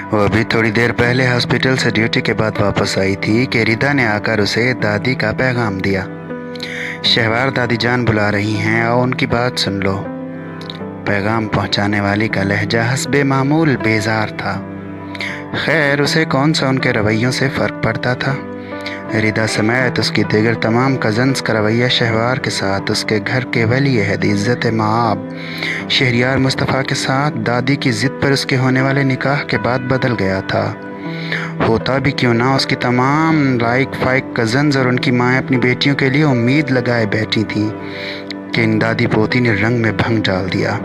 वो अभी थोड़ी देर पहले हॉस्पिटल से ड्यूटी के बाद वापस आई थी कि रिदा ने आकर उसे दादी का पैगाम दिया। शहवार दादी जान बुला रही हैं और उनकी बात सुन लो। पैगाम पहुंचाने वाली का लहजा हस्बे मामूल बेजार था। खैर, उसे कौन सा उनके रवैयों से फ़र्क पड़ता था। रिदा समेत उसकी दीगर तमाम कज़न्स का रवैया शहवार के साथ उसके घर के वली अहद इज़्ज़त माब शहरियार मुस्तफ़ा के साथ दादी की ज़िद पर उसके होने वाले निकाह के बाद बदल गया था। होता भी क्यों ना, उसकी तमाम लाइक फाइक कज़न्स और उनकी माएँ अपनी बेटियों के लिए उम्मीद लगाए बैठी थीं कि इन दादी पोती ने रंग में भंग डाल दिया।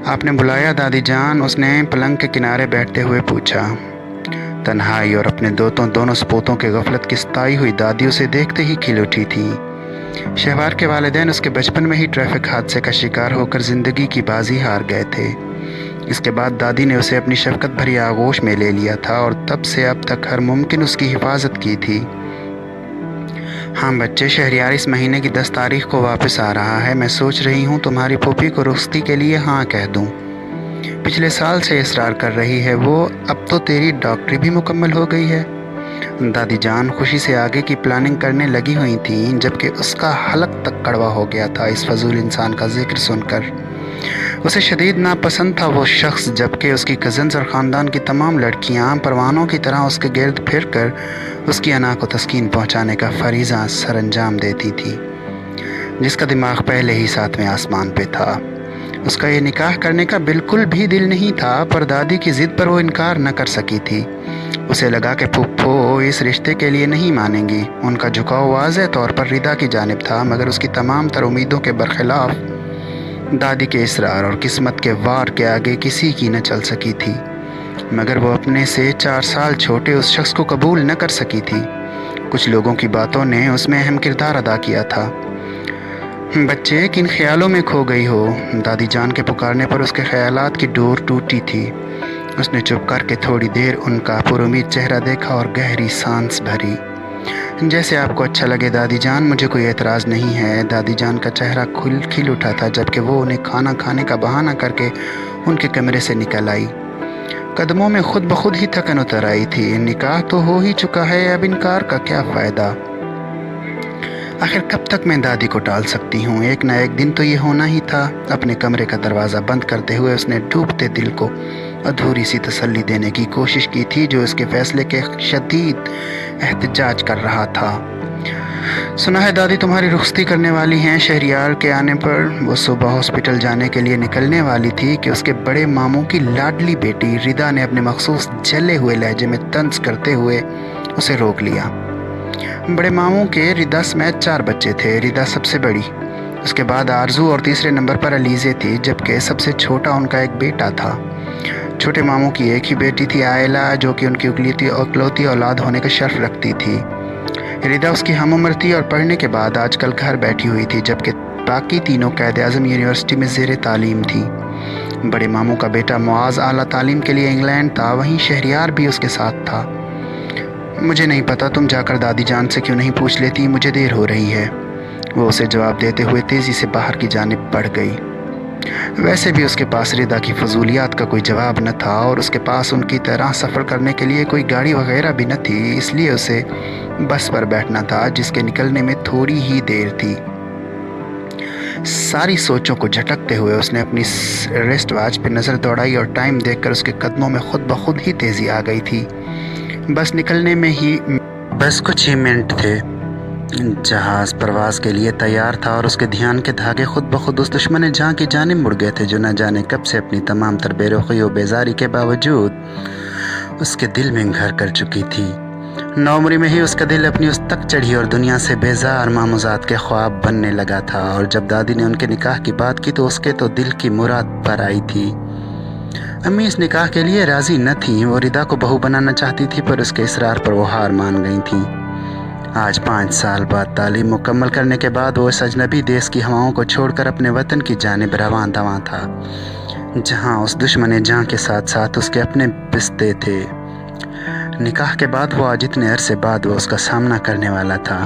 आपने बुलाया दादी जान? उसने पलंग के किनारे बैठते हुए पूछा। तन्हाई और अपने दोनों सपूतों के गफलत की सताई हुई दादी उसे देखते ही खिल उठी थी। शहवार के वालिदैन उसके बचपन में ही ट्रैफिक हादसे का शिकार होकर ज़िंदगी की बाजी हार गए थे। इसके बाद दादी ने उसे अपनी शफकत भरी आगोश में ले लिया था और तब से अब तक हर मुमकिन उसकी हिफाजत की थी। हाँ बच्चे, शहरियार इस महीने की 10 तारीख को वापस आ रहा है। मैं सोच रही हूँ तुम्हारी फूफी को रुखसती के लिए हाँ कह दूँ। पिछले साल से इसरार कर रही है वो। अब तो तेरी डॉक्टरी भी मुकम्मल हो गई है। दादी जान खुशी से आगे की प्लानिंग करने लगी हुई थीं, जबकि उसका हलक तक कड़वा हो गया था इस फजूल इंसान का जिक्र सुनकर। उसे शदीद नापसंद था वो शख्स, जबकि उसकी कज़न्स और ख़ानदान की तमाम लड़कियां परवानों की तरह उसके गिर्द फिर कर उसकी अना को तस्कीन पहुँचाने का फरीज़ा सर अंजाम देती थी, जिसका दिमाग पहले ही 7वें आसमान पे था। उसका ये निकाह करने का बिल्कुल भी दिल नहीं था, पर दादी की ज़िद पर वो इनकार न कर सकी थी। उसे लगा कि फूफो इस रिश्ते के लिए नहीं मानेंगी। उनका झुकाव वाज़ेह तौर पर रिदा की जानिब था, मगर उसकी तमाम तर उम्मीदों के बरखिलाफ़ दादी के इसरार और किस्मत के वार के आगे किसी की न चल सकी थी। मगर वो अपने से 4 साल छोटे उस शख्स को कबूल न कर सकी थी। कुछ लोगों की बातों ने उसमें अहम किरदार अदा किया था। बच्चे, किन ख्यालों में खो गई हो? दादी जान के पुकारने पर उसके ख्यालात की डोर टूटी थी। उसने चुप करके थोड़ी देर उनका पुरुमीद चेहरा देखा और गहरी सांस भरी। जैसे आपको अच्छा लगे दादी जान, मुझे कोई एतराज़ नहीं है। दादी जान का चेहरा खिल उठा था, जबकि वो उन्हें खाना खाने का बहाना करके उनके कमरे से निकल आई। कदमों में खुद ब खुद ही थकन उतर आई थी। निकाह तो हो ही चुका है, अब इनकार का क्या फ़ायदा। आखिर कब तक मैं दादी को टाल सकती हूँ? एक न एक दिन तो ये होना ही था। अपने कमरे का दरवाज़ा बंद करते हुए उसने डूबते दिल को अधूरी सी तसल्ली देने की कोशिश की थी, जो उसके फैसले के शदीद एहतजाज कर रहा था। सुना है दादी तुम्हारी रुखसती करने वाली हैं। शहरियार के आने पर वो सुबह हॉस्पिटल जाने के लिए निकलने वाली थी कि उसके बड़े मामू की लाडली बेटी रिदा ने अपने मखसूस जले हुए लहजे में तंज करते हुए उसे रोक लिया। बड़े मामू के रिदा समेत 4 बच्चे थे। रिदा सबसे बड़ी, उसके बाद आरजू और तीसरे नंबर पर अलीज़े थी, जबकि सबसे छोटा उनका एक बेटा था। छोटे मामू की एक ही बेटी थी आयला, जो कि उनकी इकलौती औलाद होने का शर्फ रखती थी। रिदा उसकी हम उम्र थी और पढ़ने के बाद आजकल घर बैठी हुई थी, जबकि बाकी तीनों कायद-ए-आज़म यूनिवर्सिटी में ज़ेर तालीम थी। बड़े मामू का बेटा मुआज़ आला तालीम के लिए इंग्लैंड था, वहीं शहरियार भी उसके साथ था। मुझे नहीं पता, तुम जाकर दादी जान से क्यों नहीं पूछ लेती? मुझे देर हो रही है। वो उसे जवाब देते हुए तेज़ी से बाहर की जानिब बढ़ गई। वैसे भी उसके पास रिदा की फजूलियात का कोई जवाब न था और उसके पास उनकी तरह सफ़र करने के लिए कोई गाड़ी वगैरह भी न थी, इसलिए उसे बस पर बैठना था, जिसके निकलने में थोड़ी ही देर थी। सारी सोचों को झटकते हुए उसने अपनी रिस्ट वॉच पर नज़र दौड़ाई और टाइम देखकर उसके कदमों में खुद ब खुद ही तेज़ी आ गई थी। बस निकलने में ही बस कुछ ही मिनट थे। जहाज़ परवाज़ के लिए तैयार था और उसके ध्यान के धागे खुद ब खुद उस दुश्मन जहाँ की जानिब मुड़ गए थे, जो न जाने कब से अपनी तमाम तर बेरुखी और बेजारी के बावजूद उसके दिल में घर कर चुकी थी। नौमरी में ही उसका दिल अपनी उस तक चढ़ी और दुनिया से बेजार मामूज़ात के ख्वाब बनने लगा था। और जब दादी ने उनके निकाह की बात की तो उसके तो दिल की मुराद पर आई थी। अम्मी इस निकाह के लिए राज़ी न थी। वो रिदा को बहू बनाना चाहती थी, पर उसके इसरार पर वो हार मान गई थी। आज 5 साल बाद तालीम मुकम्मल करने के बाद वो इस अजनबी देश की हवाओं को छोड़कर अपने वतन की जानिब रवां दवां था, जहां उस दुश्मन जहां के साथ साथ उसके अपने बिस्ते थे। निकाह के बाद वो आज इतने अरसे बाद वो उसका सामना करने वाला था।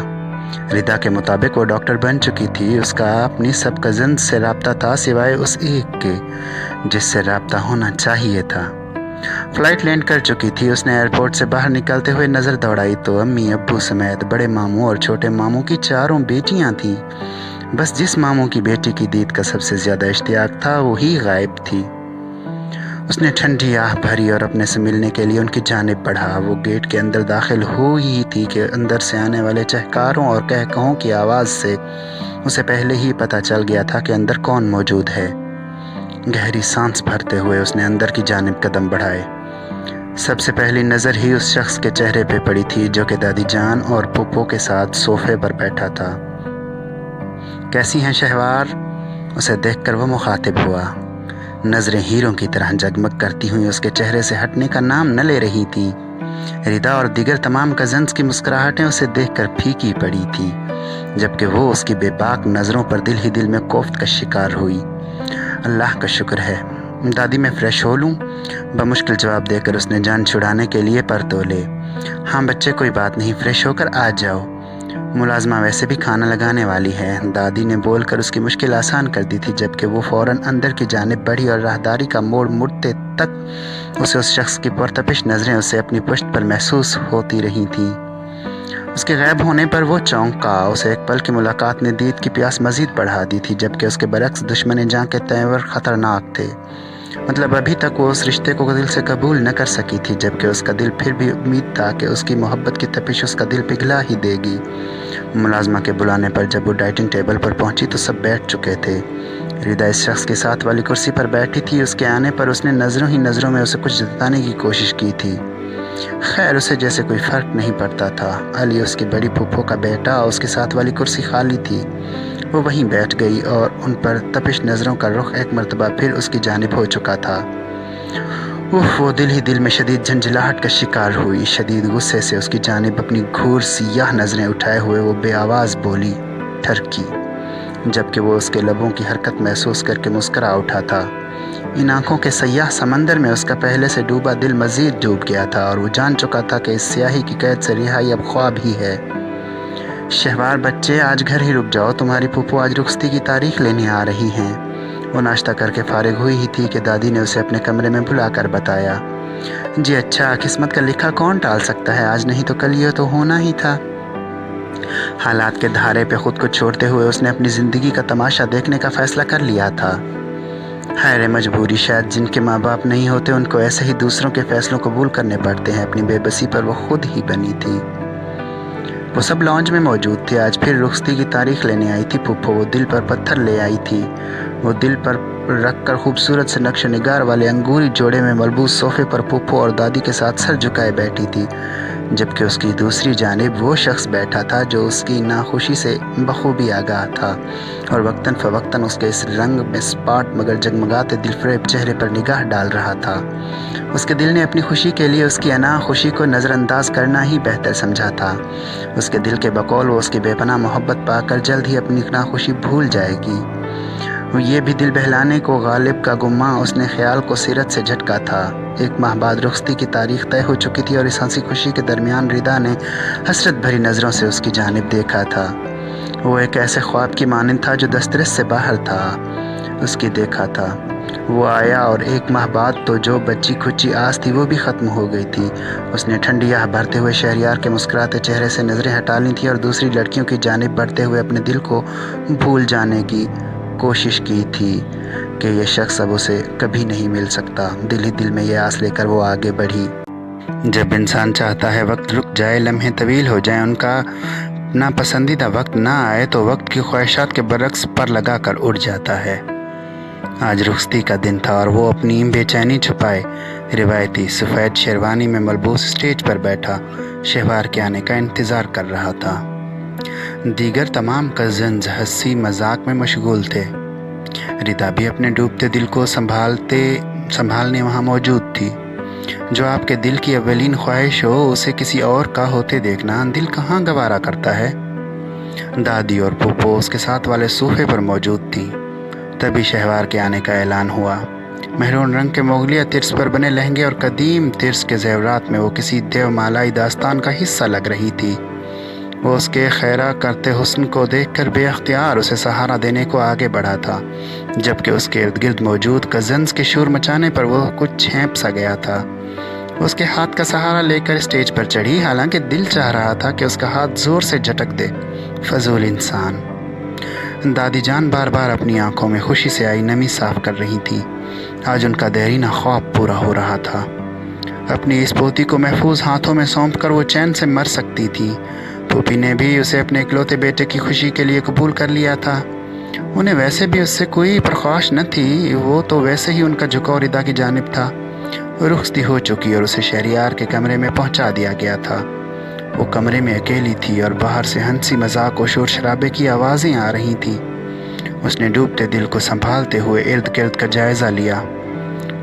रिदा के मुताबिक वो डॉक्टर बन चुकी थी। उसका अपनी सब कज़न से रब्ता था, सिवाय उस एक के जिससे रब्ता होना चाहिए था। फ्लाइट लैंड कर चुकी थी। उसने एयरपोर्ट से बाहर निकलते हुए नज़र दौड़ाई तो अम्मी अब्बू समेत बड़े मामू और छोटे मामू की चारों बेटियां थीं। बस जिस मामू की बेटी की दीद का सबसे ज़्यादा इश्तियाक था वही गायब थी। उसने ठंडी आह भरी और अपने से मिलने के लिए उनकी जानिब बढ़ा। वो गेट के अंदर दाखिल हो ही थी कि अंदर से आने वाले चहकारों और कहकहों की आवाज़ से उसे पहले ही पता चल गया था कि अंदर कौन मौजूद है। गहरी सांस भरते हुए उसने अंदर की जानिब कदम बढ़ाए। सबसे पहली नज़र ही उस शख्स के चेहरे पे पड़ी थी जो कि दादी जान और पुप्पो के साथ सोफे पर बैठा था। कैसी हैं शहवार? उसे देखकर वो मुखातिब हुआ। नज़रें हीरों की तरह जगमग करती हुई उसके चेहरे से हटने का नाम न ले रही थी। रिदा और दीगर तमाम कज़न्स की मुस्कुराहटें उसे देखकर फीकी पड़ी थी, जबकि वो उसकी बेबाक नज़रों पर दिल ही दिल में कोफ्त का शिकार हुई। अल्लाह का शुक्र है। दादी मैं फ़्रेश हो लूँ? बमुश्किल जवाब देकर उसने जान छुड़ाने के लिए पर तोले। हाँ बच्चे कोई बात नहीं, फ़्रेश होकर आ जाओ, मुलाजमा वैसे भी खाना लगाने वाली है, दादी ने बोलकर उसकी मुश्किल आसान कर दी थी। जबकि वो फ़ौरन अंदर की जानिब बढ़ी और राहदारी का मोड़ मुड़ते तक उसे उस शख्स की पुरतपिश नज़रें उसे अपनी पुश्त पर महसूस होती रही थीं। उसके गायब होने पर वो चौंका। उसे एक पल की मुलाकात ने दीद की प्यास मज़ीद बढ़ा दी थी, जबकि उसके बरक्स दुश्मन जान के तेवर ख़तरनाक थे। मतलब अभी तक वो उस रिश्ते को दिल से कबूल न कर सकी थी, जबकि उसका दिल फिर भी उम्मीद था कि उसकी मोहब्बत की तपिश उसका दिल पिघला ही देगी। मुलाजमा के बुलाने पर जब वो डाइनिंग टेबल पर पहुंची तो सब बैठ चुके थे। रिदा इस शख्स के साथ वाली कुर्सी पर बैठी थी। उसके आने पर उसने नज़रों ही नज़रों में उसे कुछ जताने की कोशिश की थी। खैर उसे जैसे कोई फ़र्क नहीं पड़ता था। अली उसकी बड़ी फूफो का बेटा, उसके साथ वाली कुर्सी खाली थी। वो वहीं बैठ गई और उन पर तपिश नज़रों का रुख एक मरतबा फिर उसकी जानिब हो चुका था। वो दिल ही दिल में शदीद झंझलाहट का शिकार हुई। शदीद गुस्से से उसकी जानिब अपनी घूर सियाह नज़रें उठाए हुए वो बेआवाज़ बोली, ठरकी, जबकि वो उसके लबों की हरकत महसूस करके मुस्करा उठा था। इन आँखों के सयाह समंदर में उसका पहले से डूबा दिल मज़ीद डूब गया था और वो जान चुका था कि इस स्याही की कैद से रिहाई अब ख्वाब ही है। शहवार बच्चे आज घर ही रुक जाओ, तुम्हारी फूफो आज रुखसती की तारीख लेने आ रही हैं। वो नाश्ता करके फारिग हुई ही थी कि दादी ने उसे अपने कमरे में बुलाकर बताया, जी अच्छा, किस्मत का लिखा कौन टाल सकता है, आज नहीं तो कल ये तो होना ही था। हालात के धारे पे खुद को छोड़ते हुए उसने अपनी ज़िंदगी का तमाशा देखने का फ़ैसला कर लिया था। हैर मजबूरी, शायद जिनके माँ बाप नहीं होते उनको ऐसे ही दूसरों के फ़ैसलों कबूल करने पड़ते हैं। अपनी बेबसी पर वो खुद ही बनी थी। वो सब लॉन्ज में मौजूद थे। आज फिर रुखसती की तारीख लेने आई थी फूफो। वो दिल पर पत्थर ले आई थी। वो दिल पर रखकर खूबसूरत से नक्श निगार वाले अंगूरी जोड़े में मलबूस सोफ़े पर फूफो और दादी के साथ सर झुकाए बैठी थी, जबकि उसकी दूसरी जानिब वो शख्स बैठा था जो उसकी नाखुशी से बखूबी आगाह था और वक्तन फ़वक्तन उसके इस रंग में स्पाट मगर जगमगाते दिलफरेब चेहरे पर निगाह डाल रहा था। उसके दिल ने अपनी खुशी के लिए उसकी अना खुशी को नज़रअंदाज करना ही बेहतर समझा था। उसके दिल के बकौल वो उसकी बेपनाह मोहब्बत पाकर जल्द ही अपनी नाखुशी भूल जाएगी। ये भी दिल बहलाने को गालिब का गुम्मा उसने ख्याल को सीरत से झटका था। एक माह बाद रुखसती की तारीख तय हो चुकी थी और इस हंसी खुशी के दरमियान रिदा ने हसरत भरी नज़रों से उसकी जानिब देखा था। वो एक ऐसे ख्वाब की मानिंद था जो दस्तरस से बाहर था। उसकी देखा था, वो आया और एक माह बाद तो जो बच्ची खुची आस थी वो भी ख़त्म हो गई थी। उसने ठंडी आह भरते हुए शहरियार के मुस्कुराते चेहरे से नज़रें हटा ली थी और दूसरी लड़कियों की जानिब बढ़ते हुए अपने दिल को भूल जाने की कोशिश की थी कि यह शख्स अब उसे कभी नहीं मिल सकता। दिल ही दिल में ये आस लेकर वो आगे बढ़ी। जब इंसान चाहता है वक्त रुक जाए, लम्हे तवील हो जाए, उनका नापसंदीदा वक्त ना आए तो वक्त की ख्वाहिशात के बरक्स पर लगा कर उड़ जाता है। आज रुखसती का दिन था और वो अपनी बेचैनी छुपाए रिवायती सफ़ेद शेरवानी में मलबूस स्टेज पर बैठा शहवार के आने का इंतज़ार कर रहा था। दीगर तमाम कज़न्स हंसी मजाक में मशगूल थे। रिदा भी अपने डूबते दिल को संभालने वहाँ मौजूद थी। जो आपके दिल की अव्वलीन ख्वाहिश हो उसे किसी और का होते देखना दिल कहाँ गवारा करता है। दादी और फूफो उसके साथ वाले सोफे पर मौजूद थी। तभी शहवार के आने का ऐलान हुआ। महरून रंग के मोगलिया तिर्स पर बने लहंगे और कदीम तिर्स के ज़ेवरात में वो किसी देवमालाई दास्तान का हिस्सा लग रही थी। وہ اس کے خیرہ کرتے حسن کو دیکھ کر بے اختیار اسے سہارا دینے کو آگے بڑھا تھا، جبکہ اس کے ارد گرد موجود کزنز کے شور مچانے پر وہ کچھ چھینپ سا گیا تھا۔ اس کے ہاتھ کا سہارا لے کر اسٹیج پر چڑھی، حالانکہ دل چاہ رہا تھا کہ اس کا ہاتھ زور سے جھٹک دے۔ فضول انسان۔ دادی جان بار بار اپنی آنکھوں میں خوشی سے آئی نمی صاف کر رہی تھی۔ آج ان کا دیرینہ خواب پورا ہو رہا تھا۔ اپنی اس پوتی کو محفوظ ہاتھوں میں سونپ کر وہ چین سے مر سکتی تھی۔ پھوپھی نے بھی اسے اپنے اکلوتے بیٹے کی خوشی کے لیے قبول کر لیا تھا۔ انہیں ویسے بھی اس سے کوئی پرخواش نہ تھی، وہ تو ویسے ہی ان کا جھکاؤ ردا کی جانب تھا۔ رخصتی ہو چکی اور اسے شہریار کے کمرے میں پہنچا دیا گیا تھا۔ وہ کمرے میں اکیلی تھی اور باہر سے ہنسی مذاق و شور شرابے کی آوازیں آ رہی تھیں۔ اس نے ڈوبتے دل کو سنبھالتے ہوئے ارد گرد کا جائزہ لیا۔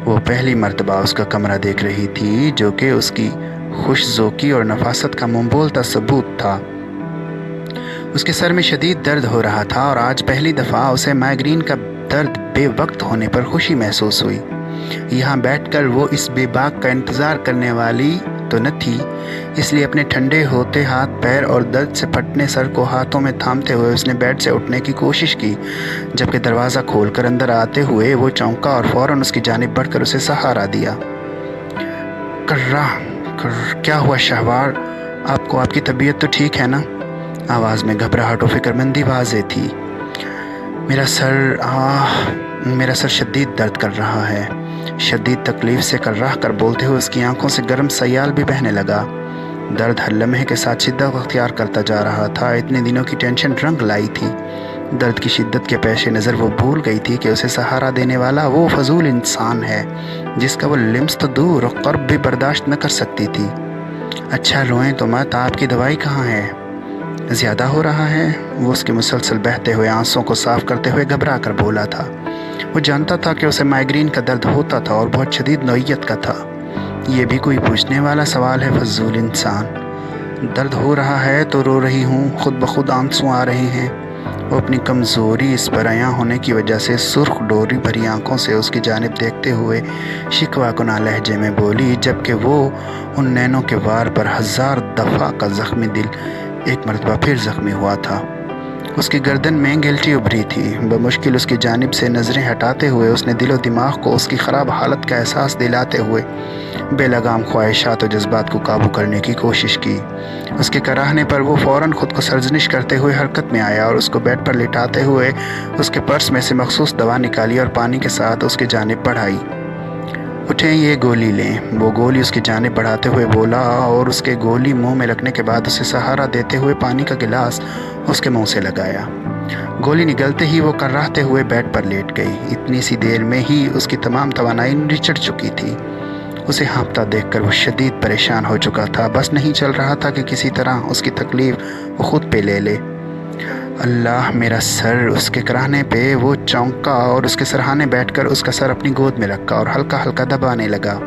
وہ پہلی مرتبہ اس کا کمرہ دیکھ رہی تھی، جو کہ اس کی خوش ذوقی اور نفاست کا منہ بولتا ثبوت تھا۔ اس کے سر میں شدید درد ہو رہا تھا اور آج پہلی دفعہ اسے مائیگرین کا درد بے وقت ہونے پر خوشی محسوس ہوئی۔ یہاں بیٹھ کر وہ اس بے باک کا انتظار کرنے والی تو نہ تھی، اس لیے اپنے ٹھنڈے ہوتے ہاتھ پیر اور درد سے پھٹنے سر کو ہاتھوں میں تھامتے ہوئے اس نے بیڈ سے اٹھنے کی کوشش کی، جبکہ دروازہ کھول کر اندر آتے ہوئے وہ چونکا اور فوراً اس کی جانب بڑھ کر اسے سہارا دیا۔ کیا ہوا شہوار؟ آپ کی طبیعت تو ٹھیک ہے نا؟ آواز میں گھبراہٹ و فکر مندی واضح تھی۔ میرا سر شدید درد کر رہا ہے، شدید تکلیف سے کرراہ کر بولتے ہوئے اس کی آنکھوں سے گرم سیال بھی بہنے لگا۔ درد ہر لمحے کے ساتھ شدت اختیار کرتا جا رہا تھا۔ اتنے دنوں کی ٹینشن رنگ لائی تھی۔ درد کی شدت کے پیش نظر وہ بھول گئی تھی کہ اسے سہارا دینے والا وہ فضول انسان ہے جس کا وہ لمس تو دور قرب بھی برداشت نہ کر سکتی تھی۔ اچھا روئیں تو مت، آپ کی دوائی کہاں ہے؟ زیادہ ہو رہا ہے؟ وہ اس کے مسلسل بہتے ہوئے آنسوں کو صاف کرتے ہوئے گھبرا کر بولا تھا۔ وہ جانتا تھا کہ اسے مائیگرین کا درد ہوتا تھا اور بہت شدید نوعیت کا تھا۔ یہ بھی کوئی پوچھنے والا سوال ہے؟ فضول انسان۔ درد ہو رہا ہے تو رو رہی ہوں، خود بخود آنسو آ رہے ہیں۔ وہ اپنی کمزوری اس برآں ہونے کی وجہ سے سرخ ڈوری بھری آنکھوں سے اس کی جانب دیکھتے ہوئے شکوہ کناں لہجے میں بولی، جبکہ وہ ان نینوں کے وار پر 1000 دفعہ کا زخمی دل ایک مرتبہ پھر زخمی ہوا تھا۔ اس کی گردن میں گلٹی ابھری تھی۔ بمشکل اس کی جانب سے نظریں ہٹاتے ہوئے اس نے دل و دماغ کو اس کی خراب حالت کا احساس دلاتے ہوئے بے لگام خواہشات و جذبات کو قابو کرنے کی کوشش کی۔ اس کے کراہنے پر وہ فوراً خود کو سرزنش کرتے ہوئے حرکت میں آیا اور اس کو بیڈ پر لٹاتے ہوئے اس کے پرس میں سے مخصوص دوا نکالی اور پانی کے ساتھ اس کی جانب بڑھائی۔ اٹھیں، یہ گولی لیں۔ وہ گولی اس کی جانب بڑھاتے ہوئے بولا اور اس کے گولی منہ میں رکھنے کے بعد اسے سہارا دیتے ہوئے پانی کا گلاس اس کے منہ سے لگایا۔ گولی نگلتے ہی وہ کراہتے ہوئے بیڈ پر لیٹ گئی۔ اتنی سی دیر میں ہی اس کی تمام توانائی نچڑ چکی تھی۔ اسے ہانپتا دیکھ کر وہ شدید پریشان ہو چکا تھا۔ بس نہیں چل رہا تھا کہ کسی طرح اس کی تکلیف وہ خود پہ لے لے۔ اللہ میرا سر! اس کے کراہنے پہ وہ چونکا اور اس کے سرہانے بیٹھ کر اس کا سر اپنی گود میں رکھا اور ہلکا ہلکا دبانے لگا۔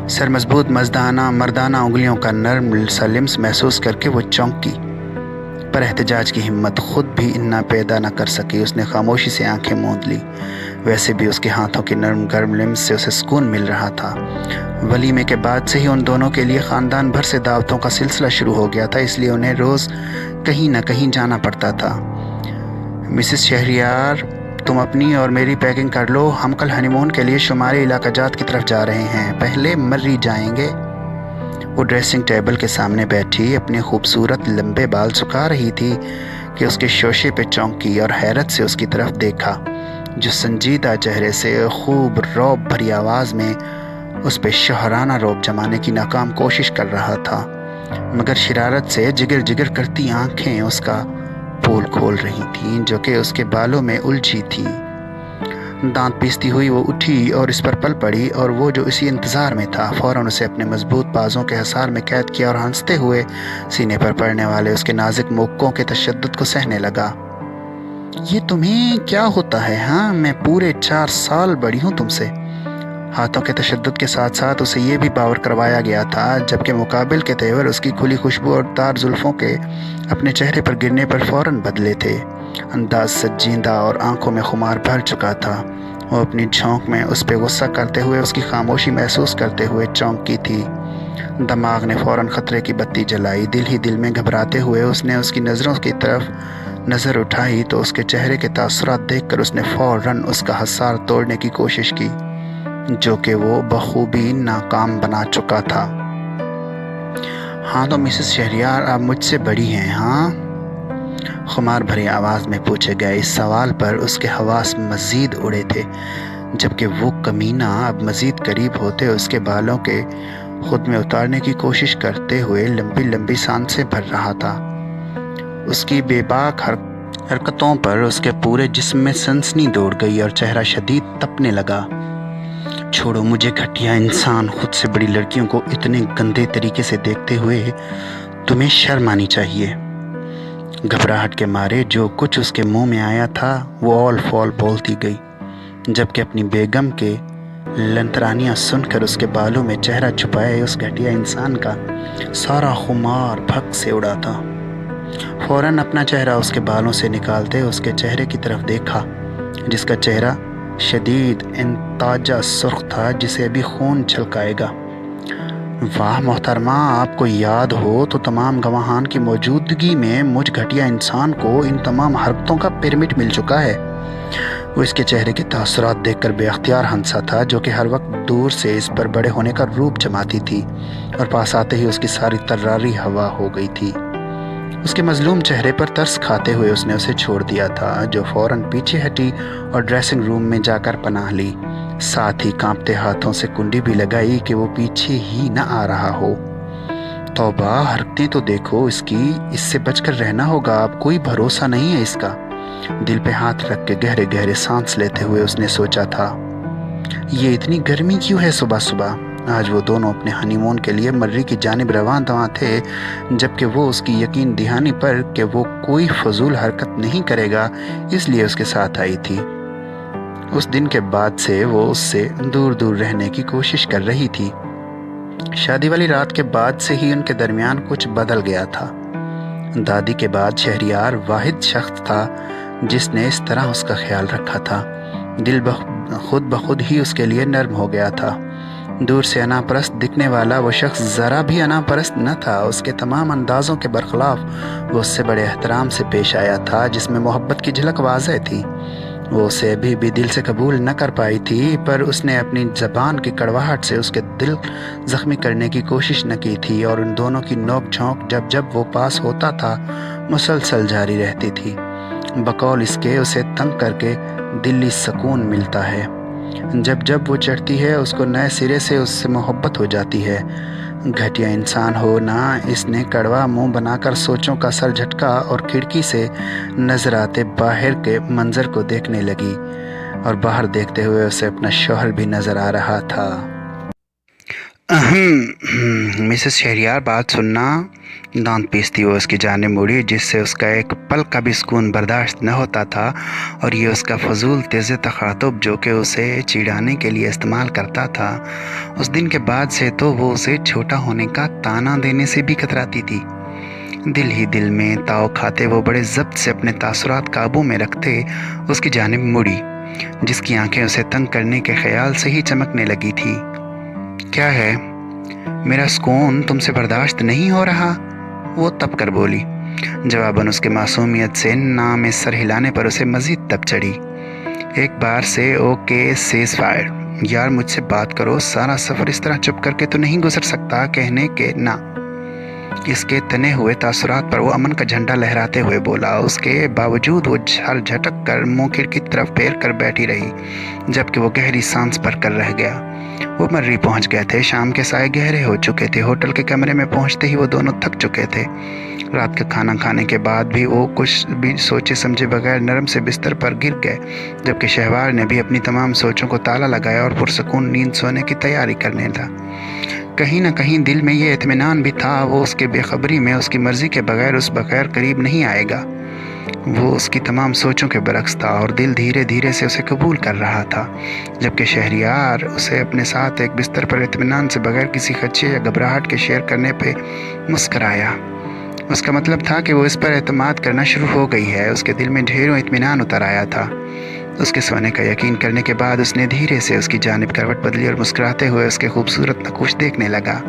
سر مضبوط مردانہ انگلیوں کا نرم سا لمس محسوس کر کے وہ چونکی، پر احتجاج کی ہمت خود بھی نہ پیدا نہ کر سکی۔ اس نے خاموشی سے آنکھیں موند لی۔ ویسے بھی اس کے ہاتھوں کی نرم گرم لمس سے اسے سکون مل رہا تھا۔ ولیمے کے بعد سے ہی ان دونوں کے لیے خاندان بھر سے دعوتوں کا سلسلہ شروع ہو گیا تھا، اس لیے انہیں روز کہیں نہ کہیں جانا پڑتا تھا۔ مسز شہریار، تم اپنی اور میری پیکنگ کر لو، ہم کل ہنی مون کے لیے شمالی علاقہ جات کی طرف جا رہے ہیں، پہلے مری جائیں گے۔ وہ ڈریسنگ ٹیبل کے سامنے بیٹھی اپنے خوبصورت لمبے بال سکھا رہی تھی کہ اس کے شوشے پہ چونکی اور حیرت سے اس کی طرف دیکھا، جو سنجیدہ چہرے سے خوب رعب بھری آواز میں اس پہ شاہرانہ رعب جمانے کی ناکام کوشش کر رہا تھا، مگر شرارت سے جگر جگر کرتی آنکھیں اس کا پول کھول رہی تھیں جو کہ اس کے بالوں میں الجھی تھی۔ دانت پیستی ہوئی وہ اٹھی اور اس پر پل پڑی، اور وہ جو اسی انتظار میں تھا فوراً اسے اپنے مضبوط بازوں کے حصار میں قید کیا اور ہنستے ہوئے سینے پر پڑنے والے اس کے نازک موقعوں کے تشدد کو سہنے لگا۔ یہ تمہیں کیا ہوتا ہے؟ ہاں، میں پورے 4 سال بڑی ہوں تم سے۔ ہاتھوں کے تشدد کے ساتھ ساتھ اسے یہ بھی باور کروایا گیا تھا، جبکہ مقابل کے تیور اس کی کھلی خوشبو اور تار زلفوں کے اپنے چہرے پر گرنے پر فوراً بدلے تھے۔ انداز سجیدہ اور آنکھوں میں خمار بھر چکا تھا۔ وہ اپنی جھونک میں اس پہ غصہ کرتے ہوئے اس کی خاموشی محسوس کرتے ہوئے چونکی تھی۔ دماغ نے فوراً خطرے کی بتی جلائی۔ دل ہی دل میں گھبراتے ہوئے اس نے اس کی نظروں کی طرف نظر اٹھائی تو اس کے چہرے کے تاثرات دیکھ کر اس نے فوراً اس کا حصار توڑنے کی کوشش کی، جو کہ وہ بخوبی ناکام بنا چکا تھا۔ ہاں تو مسز شہریار آپ مجھ سے بڑی ہیں، ہاں؟ خمار بھری آواز میں پوچھے گئے اس سوال پر اس کے حواس مزید اڑے تھے، جبکہ وہ کمینہ اب مزید قریب ہوتے اس کے بالوں کے خود میں اتارنے کی کوشش کرتے ہوئے لمبی لمبی سانسیں بھر رہا تھا۔ اس کی بے باک حرکتوں پر اس کے پورے جسم میں سنسنی دوڑ گئی اور چہرہ شدید تپنے لگا۔ چھوڑو مجھے گھٹیا انسان، خود سے بڑی لڑکیوں کو اتنے گندے طریقے سے دیکھتے ہوئے تمہیں شرم آنی چاہیے۔ گھبراہٹ کے مارے جو کچھ اس کے منہ میں آیا تھا وہ اول فول بولتی گئی، جبکہ اپنی بیگم کے لنترانیاں سن کر اس کے بالوں میں چہرہ چھپائے اس گھٹیا انسان کا سارا خمار بھگ سے اڑا تھا۔ فوراً اپنا چہرہ اس کے بالوں سے نکالتے اس کے چہرے کی طرف دیکھا، جس کا چہرہ شدید انتاجہ سرخ تھا جسے ابھی خون چھلکائے گا۔ واہ محترمہ، آپ کو یاد ہو تو تمام گواہان کی موجودگی میں مجھ گھٹیا انسان کو ان تمام حرکتوں کا پرمٹ مل چکا ہے۔ وہ اس کے چہرے کے تاثرات دیکھ کر بے اختیار ہنسا تھا، جو کہ ہر وقت دور سے اس پر بڑے ہونے کا روپ جماتی تھی، اور پاس آتے ہی اس کی ساری طراری ہوا ہو گئی تھی۔ اس کے مظلوم چہرے پر ترس کھاتے ہوئے اس نے اسے چھوڑ دیا تھا، جو فوراً پیچھے ہٹی اور ڈریسنگ روم میں جا کر پناہ لی، ساتھ ہی کانپتے ہاتھوں سے کنڈی بھی لگائی کہ وہ پیچھے ہی نہ آ رہا ہو۔ توبہ، حرکتیں تو دیکھو اس کی، اس سے بچ کر رہنا ہوگا، اب کوئی بھروسہ نہیں ہے اس کا۔ دل پہ ہاتھ رکھ کے گہرے گہرے سانس لیتے ہوئے اس نے سوچا تھا، یہ اتنی گرمی کیوں ہے صبح صبح؟ آج وہ دونوں اپنے ہنی مون کے لیے مری کی جانب رواں دواں تھے، جبکہ وہ اس کی یقین دہانی پر کہ وہ کوئی فضول حرکت نہیں کرے گا اس لیے اس کے ساتھ آئی تھی۔ اس دن کے بعد سے وہ اس سے دور دور رہنے کی کوشش کر رہی تھی۔ شادی والی رات کے بعد سے ہی ان کے درمیان کچھ بدل گیا تھا۔ دادی کے بعد شہریار واحد شخص تھا جس نے اس طرح اس کا خیال رکھا تھا۔ دل خود بخود ہی اس کے لیے نرم ہو گیا تھا۔ دور سے انا پرست دکھنے والا وہ شخص ذرا بھی انا پرست نہ تھا۔ اس کے تمام اندازوں کے برخلاف وہ اس سے بڑے احترام سے پیش آیا تھا، جس میں محبت کی جھلک واضح تھی۔ وہ اسے ابھی بھی دل سے قبول نہ کر پائی تھی، پر اس نے اپنی زبان کی کڑواہٹ سے اس کے دل زخمی کرنے کی کوشش نہ کی تھی، اور ان دونوں کی نوک جھونک جب وہ پاس ہوتا تھا مسلسل جاری رہتی تھی، بقول اس کے اسے تنگ کر کے دلی سکون ملتا ہے۔ جب وہ چڑھتی ہے اس کو نئے سرے سے اس سے محبت ہو جاتی ہے۔ گھٹیا انسان ہو نہ، اس نے کڑوا منہ بنا کر سوچوں کا سر جھٹکا اور کھڑکی سے نظر آتے باہر کے منظر کو دیکھنے لگی، اور باہر دیکھتے ہوئے اسے اپنا شوہر بھی نظر آ رہا تھا۔ مسز شہریار بات سننا، دانت پیستی وہ اس کی جانب مڑی، جس سے اس کا ایک پل کا بھی سکون برداشت نہ ہوتا تھا، اور یہ اس کا فضول تیز تخاطب جو کہ اسے چڑھانے کے لیے استعمال کرتا تھا۔ اس دن کے بعد سے تو وہ اسے چھوٹا ہونے کا طعنہ دینے سے بھی کتراتی تھی۔ دل ہی دل میں تاؤ کھاتے وہ بڑے ضبط سے اپنے تاثرات قابو میں رکھتے اس کی جانب مڑی، جس کی آنکھیں اسے تنگ کرنے کے خیال سے ہی چمکنے لگی تھی۔ کیا ہے؟ میرا سکون تم سے برداشت نہیں ہو رہا؟ وہ تپ کر بولی۔ جواباً اس کے معصومیت سے نام سر ہلانے پر اسے مزید تپ چڑھی۔ ایک بار سے اوکے سیز فائر، یار مجھ سے بات کرو، سارا سفر اس طرح چپ کر کے تو نہیں گزر سکتا کہنے کے نہ۔ اس کے تنے ہوئے تاثرات پر وہ امن کا جھنڈا لہراتے ہوئے بولا۔ اس کے باوجود وہ جھٹک کر منہ کھڑکی کی طرف پھیر کر بیٹھی رہی، جبکہ وہ گہری سانس بھر کر رہ گیا۔ وہ مرری پہنچ گئے تھے، شام کے سائے گہرے ہو چکے تھے۔ ہوٹل کے کمرے میں پہنچتے ہی وہ دونوں تھک چکے تھے۔ رات کا کھانا کھانے کے بعد بھی وہ کچھ بھی سوچے سمجھے بغیر نرم سے بستر پر گر گئے، جبکہ شہوار نے بھی اپنی تمام سوچوں کو تالا لگایا اور پرسکون نیند سونے کی تیاری کرنے تھا۔ کہیں نہ کہیں دل میں یہ اطمینان بھی تھا وہ اس کے بے خبری میں اس کی مرضی کے بغیر اس بغیر قریب نہیں آئے گا۔ وہ اس کی تمام سوچوں کے برعکس تھا، اور دل دھیرے دھیرے سے اسے قبول کر رہا تھا، جبکہ شہریار اسے اپنے ساتھ ایک بستر پر اطمینان سے بغیر کسی خدشے یا گھبراہٹ کے شیئر کرنے پہ مسکرایا۔ اس کا مطلب تھا کہ وہ اس پر اعتماد کرنا شروع ہو گئی ہے۔ اس کے دل میں ڈھیروں اطمینان اتر آیا تھا۔ उसके सोने का यकीन करने के बाद उसने धीरे से उसकी जानिब करवट बदली और मुस्कुराते हुए उसके खूबसूरत नकुश देखने लगा।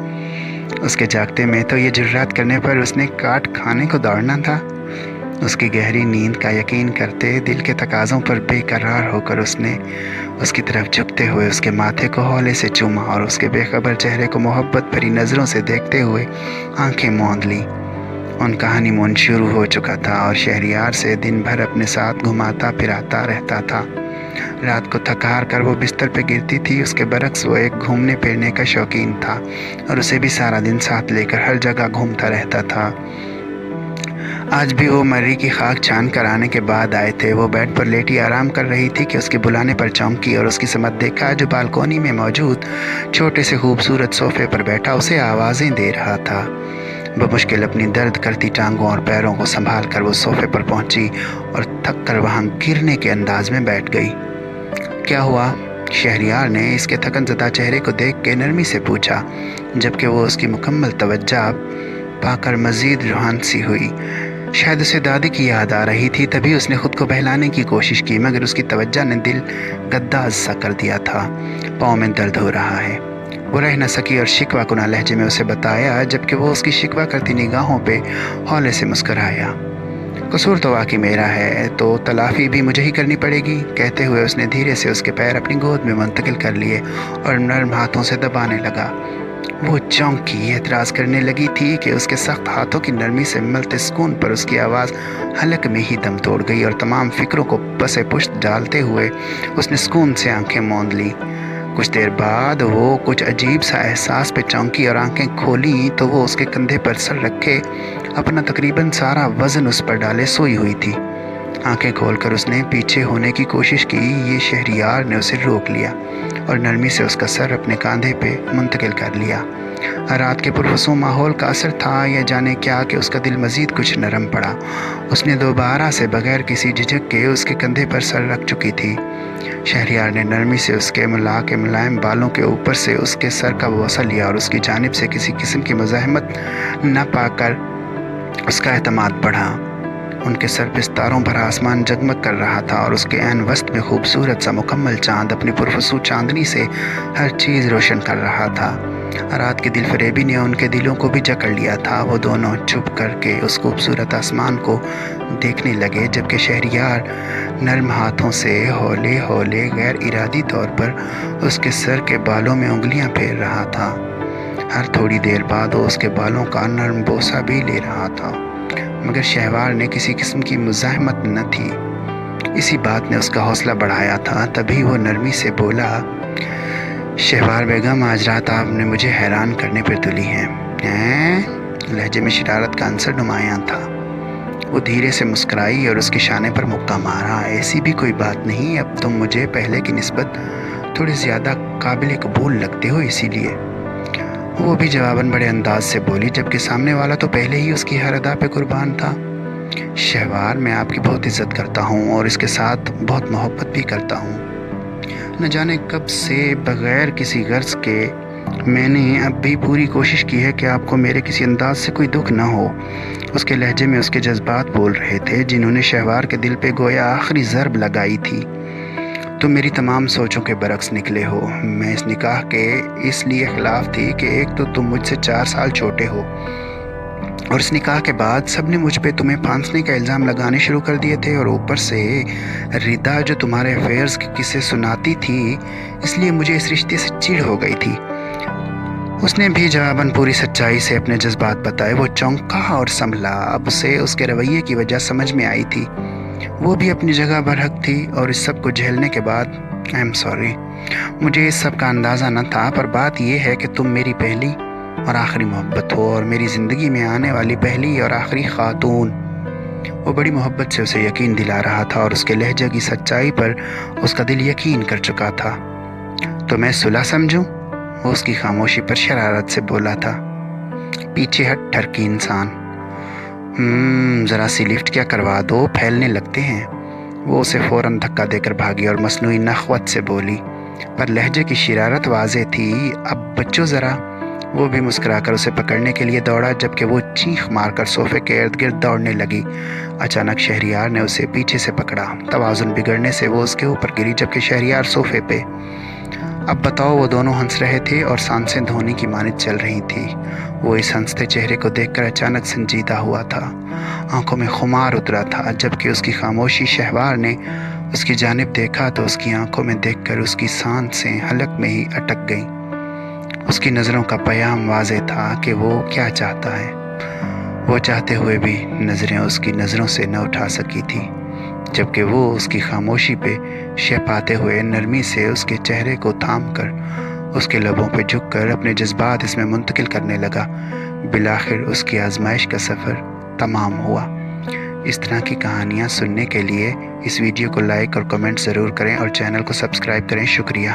उसके जागते में तो ये जुर्रात करने पर उसने काट खाने को दौड़ना था। उसकी गहरी नींद का यकीन करते दिल के तकाज़ों पर बेकरार होकर उसने उसकी तरफ झुकते हुए उसके माथे को हौले से चूमा और उसके बेखबर चेहरे को मोहब्बत भरी नज़रों से देखते हुए आंखें मूंद ली। उनका हनीमून शुरू हो चुका था और शहरयार से दिन भर अपने साथ घुमाता फिराता रहता था। रात को थकार कर वो बिस्तर पे गिरती थी। उसके बरक्स वो एक घूमने फिरने का शौकीन था और उसे भी सारा दिन साथ लेकर हर जगह घूमता रहता था। आज भी वो मर्री की खाक छान कर आने के बाद आए थे। वो बेड पर लेटी आराम कर रही थी कि उसके बुलाने पर चौंकी और उसकी समत देखा जो बालकोनी में मौजूद छोटे से खूबसूरत सोफे पर बैठा उसे आवाज़ें दे रहा था। बमुश्किल अपनी दर्द करती टांगों और पैरों को संभाल कर वो सोफे पर पहुंची और थक कर वहाँ गिरने के अंदाज में बैठ गई। क्या हुआ? शहरयार ने इसके थकनज़दा चेहरे को देख के नरमी से पूछा, जबकि वो उसकी मुकम्मल तवज्जो पाकर मज़ीद रूहान सी हुई। शायद उसे दादी की याद आ रही थी, तभी उसने खुद को बहलाने की कोशिश की, मगर उसकी तवज्जो ने दिल गद्दाज सा कर दिया था। पाँव में दर्द हो रहा है, वो रह न सकी और शिकवा कुना लहजे में उसे बताया, जबकि वो उसकी शिकवा करती निगाहों पे हौले से मुस्कराया। कसूर तो वाकई मेरा है, तो तलाफ़ी भी मुझे ही करनी पड़ेगी। कहते हुए उसने धीरे से उसके पैर अपनी गोद में मुंतकिल कर लिए और नर्म हाथों से दबाने लगा। वो चौंकी एतराज़ करने लगी थी कि उसके सख्त हाथों की नरमी से मिलते सुकून पर उसकी आवाज़ हलक में ही दम तोड़ गई और तमाम फिक्रों को पसे पुश्त डालते हुए उसने सुकून से आंखें मूंद ली। कुछ देर बाद वो कुछ अजीब सा एहसास पे चौंकी और आंखें खोली तो वो उसके कंधे पर सर रखे अपना तकरीबन सारा वज़न उस पर डाले सोई हुई थी। आंखें खोलकर उसने पीछे होने की कोशिश की। ये शहरयार ने उसे रोक लिया और नरमी से उसका सर अपने कंधे पे मुंतकिल कर लिया। रात के पुरवसू माहौल का असर था या जाने क्या कि उसका दिल मज़ीद कुछ नरम पड़ा। उसने दोबारा से बगैर किसी झिझक के उसके कंधे पर सर रख चुकी थी। शहरयार ने नरमी से उसके मुलायम बालों के ऊपर से उसके सर का बोसा लिया और उसकी जानिब से किसी किस्म की मज़ाहमत न पाकर उसका एतमाद बढ़ा। उनके सर पे सितारों भरा आसमान जगमग कर रहा था और उसके ऐन वस्त में खूबसूरत सा मुकम्मल चांद अपनी पुरफसू चांदनी से हर चीज़ रोशन कर रहा था। रात की दिल फरेबी ने उनके दिलों को भी जकड़ लिया था। वो दोनों चुप करके उस खूबसूरत आसमान को देखने लगे, जबकि शहरयार नर्म हाथों से हौले हौले गैर इरादी तौर पर उसके सर के बालों में उंगलियां फेर रहा था। हर थोड़ी देर बाद वो उसके बालों का नर्म बोसा भी ले रहा था, मगर शहरयार ने किसी किस्म की मुज़ाहमत न थी। इसी बात ने उसका हौसला बढ़ाया था। तभी वो नरमी से बोला, शहरयार बेगम, आज रात आपने मुझे हैरान करने पर तुली हैं? लहजे में शरारत का अंसर नुमायां था। वो धीरे से मुस्कुराई और उसके शाने पर मुक्का मारा। ऐसी भी कोई बात नहीं, अब तुम मुझे पहले की निस्बत थोड़ी ज़्यादा काबिल कबूल लगते हो, इसीलिए। वो भी जवाबन बड़े अंदाज से बोली, जबकि सामने वाला तो पहले ही उसकी हर अदा पे कुर्बान था। शहरयार, मैं आपकी बहुत इज़्ज़त करता हूँ और इसके साथ बहुत मोहब्बत भी करता हूँ। न जाने कब से बग़ैर किसी गर्ज के मैंने अब भी पूरी कोशिश की है कि आपको मेरे किसी अंदाज से कोई दुख ना हो। उसके लहजे में उसके जज्बात बोल रहे थे, जिन्होंने शहरयार के दिल पे गोया आखिरी ज़रब लगाई थी। तुम मेरी तमाम सोचों के बरक्स निकले हो। मैं इस निकाह के इसलिए ख़िलाफ़ थी कि एक तो तुम मुझसे 4 साल छोटे हो और इस निकाह के बाद सब ने मुझ पे तुम्हें फांसने का इल्ज़ाम लगाने शुरू कर दिए थे, और ऊपर से रिदा जो तुम्हारे अफेयर्स के किस्से सुनाती थी, इसलिए मुझे इस रिश्ते से चिढ़ हो गई थी। उसने भी जवाबन पूरी सच्चाई से अपने जज्बात बताए। वो चौंका और संभला। अब उसे उसके रवैये की वजह समझ में आई थी। वो भी अपनी जगह बरहक थी और इस सब को झेलने के बाद आई एम सॉरी, मुझे इस सब का अंदाज़ा न था, पर बात यह है कि तुम मेरी पहली और आखिरी मोहब्बत हो और मेरी ज़िंदगी में आने वाली पहली और आखिरी खातून। वो बड़ी मोहब्बत से उसे यकीन दिला रहा था और उसके लहजे की सच्चाई पर उसका दिल यकीन कर चुका था। तो मैं सुलह समझूं? वो उसकी खामोशी पर शरारत से बोला था। पीछे हट ठरकी इंसान, ज़रा सी लिफ्ट क्या करवा दो, फैलने लगते हैं। वो उसे फ़ौरन धक्का देकर भागी और मसनूई नख़वत से बोली, पर लहजे की शरारत वाज़े थी। अब बच्चों ज़रा, وہ بھی مسکرا کر اسے پکڑنے کے لیے دوڑا، جبکہ وہ چیخ مار کر صوفے کے ارد گرد دوڑنے لگی۔ اچانک شہریار نے اسے پیچھے سے پکڑا۔ توازن بگڑنے سے وہ اس کے اوپر گری، جبکہ شہریار صوفے پہ۔ اب بتاؤ، وہ دونوں ہنس رہے تھے اور سانسیں دھونی کی مانند چل رہی تھی۔ وہ اس ہنستے چہرے کو دیکھ کر اچانک سنجیدہ ہوا تھا، آنکھوں میں خمار اترا تھا۔ جبکہ اس کی خاموشی شہوار نے اس کی جانب دیکھا تو اس کی آنکھوں میں دیکھ کر اس کی سانسیں حلق میں ہی اٹک گئیں۔ اس کی نظروں کا پیام واضح تھا کہ وہ کیا چاہتا ہے۔ وہ چاہتے ہوئے بھی نظریں اس کی نظروں سے نہ اٹھا سکی تھی، جبکہ وہ اس کی خاموشی پہ شہ پاتے ہوئے نرمی سے اس کے چہرے کو تھام کر اس کے لبوں پہ جھک کر اپنے جذبات اس میں منتقل کرنے لگا۔ بالآخر اس کی آزمائش کا سفر تمام ہوا۔ اس طرح کی کہانیاں سننے کے لیے اس ویڈیو کو لائک اور کمنٹ ضرور کریں اور چینل کو سبسکرائب کریں۔ شکریہ۔